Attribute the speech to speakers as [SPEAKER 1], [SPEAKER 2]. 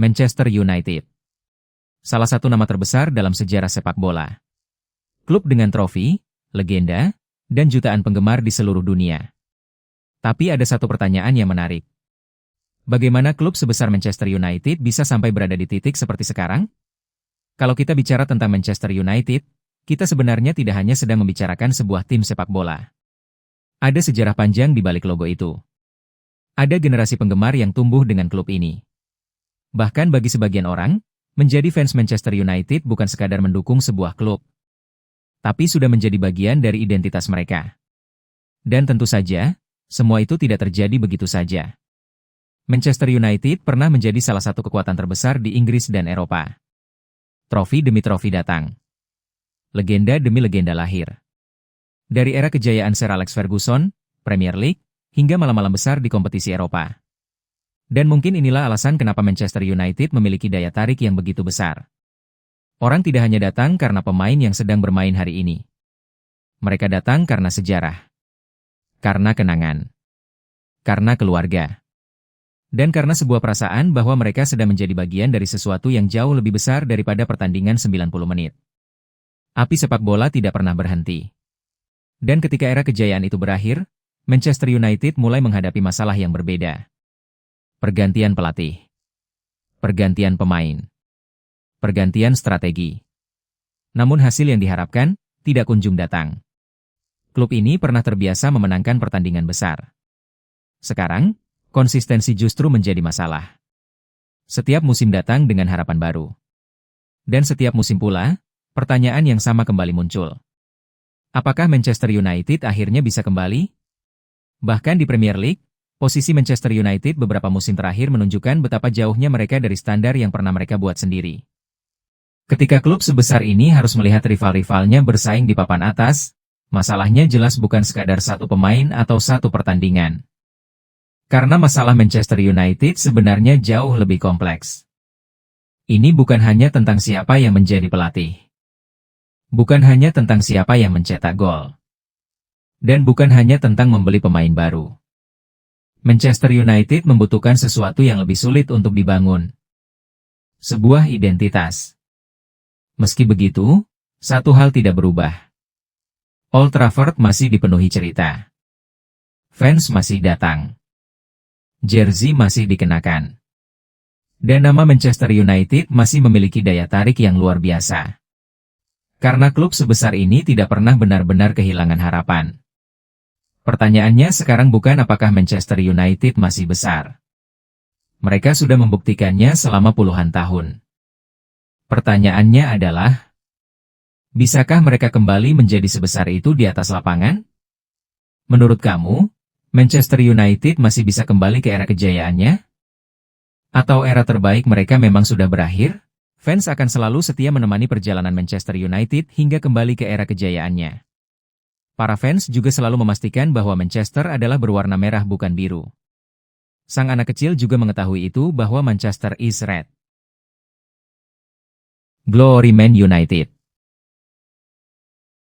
[SPEAKER 1] Manchester United. Salah satu nama terbesar dalam sejarah sepak bola. Klub dengan trofi, legenda, dan jutaan penggemar di seluruh dunia. Tapi ada satu pertanyaan yang menarik. Bagaimana klub sebesar Manchester United bisa sampai berada di titik seperti sekarang? Kalau kita bicara tentang Manchester United, kita sebenarnya tidak hanya sedang membicarakan sebuah tim sepak bola. Ada sejarah panjang di balik logo itu. Ada generasi penggemar yang tumbuh dengan klub ini. Bahkan bagi sebagian orang, menjadi fans Manchester United bukan sekadar mendukung sebuah klub, tapi sudah menjadi bagian dari identitas mereka. Dan tentu saja, semua itu tidak terjadi begitu saja. Manchester United pernah menjadi salah satu kekuatan terbesar di Inggris dan Eropa. Trofi demi trofi datang. Legenda demi legenda lahir. Dari era kejayaan Sir Alex Ferguson, Premier League, hingga malam-malam besar di kompetisi Eropa. Dan mungkin inilah alasan kenapa Manchester United memiliki daya tarik yang begitu besar. Orang tidak hanya datang karena pemain yang sedang bermain hari ini. Mereka datang karena sejarah. Karena kenangan. Karena keluarga. Dan karena sebuah perasaan bahwa mereka sedang menjadi bagian dari sesuatu yang jauh lebih besar daripada pertandingan 90 menit. Api sepak bola tidak pernah berhenti. Dan ketika era kejayaan itu berakhir, Manchester United mulai menghadapi masalah yang berbeda. Pergantian pelatih. Pergantian pemain. Pergantian strategi. Namun hasil yang diharapkan, tidak kunjung datang. Klub ini pernah terbiasa memenangkan pertandingan besar. Sekarang, konsistensi justru menjadi masalah. Setiap musim datang dengan harapan baru. Dan setiap musim pula, pertanyaan yang sama kembali muncul. Apakah Manchester United akhirnya bisa kembali? Bahkan di Premier League, posisi Manchester United beberapa musim terakhir menunjukkan betapa jauhnya mereka dari standar yang pernah mereka buat sendiri. Ketika klub sebesar ini harus melihat rival-rivalnya bersaing di papan atas, masalahnya jelas bukan sekadar satu pemain atau satu pertandingan. Karena masalah Manchester United sebenarnya jauh lebih kompleks. Ini bukan hanya tentang siapa yang menjadi pelatih. Bukan hanya tentang siapa yang mencetak gol. Dan bukan hanya tentang membeli pemain baru. Manchester United membutuhkan sesuatu yang lebih sulit untuk dibangun. Sebuah identitas. Meski begitu, satu hal tidak berubah. Old Trafford masih dipenuhi cerita. Fans masih datang. Jersey masih dikenakan. Dan nama Manchester United masih memiliki daya tarik yang luar biasa. Karena klub sebesar ini tidak pernah benar-benar kehilangan harapan. Pertanyaannya sekarang bukan apakah Manchester United masih besar. Mereka sudah membuktikannya selama puluhan tahun. Pertanyaannya adalah, bisakah mereka kembali menjadi sebesar itu di atas lapangan? Menurut kamu, Manchester United masih bisa kembali ke era kejayaannya? Atau era terbaik mereka memang sudah berakhir? Fans akan selalu setia menemani perjalanan Manchester United hingga kembali ke era kejayaannya. Para fans juga selalu memastikan bahwa Manchester adalah berwarna merah bukan biru. Sang anak kecil juga mengetahui itu bahwa Manchester is red. Glory Man United.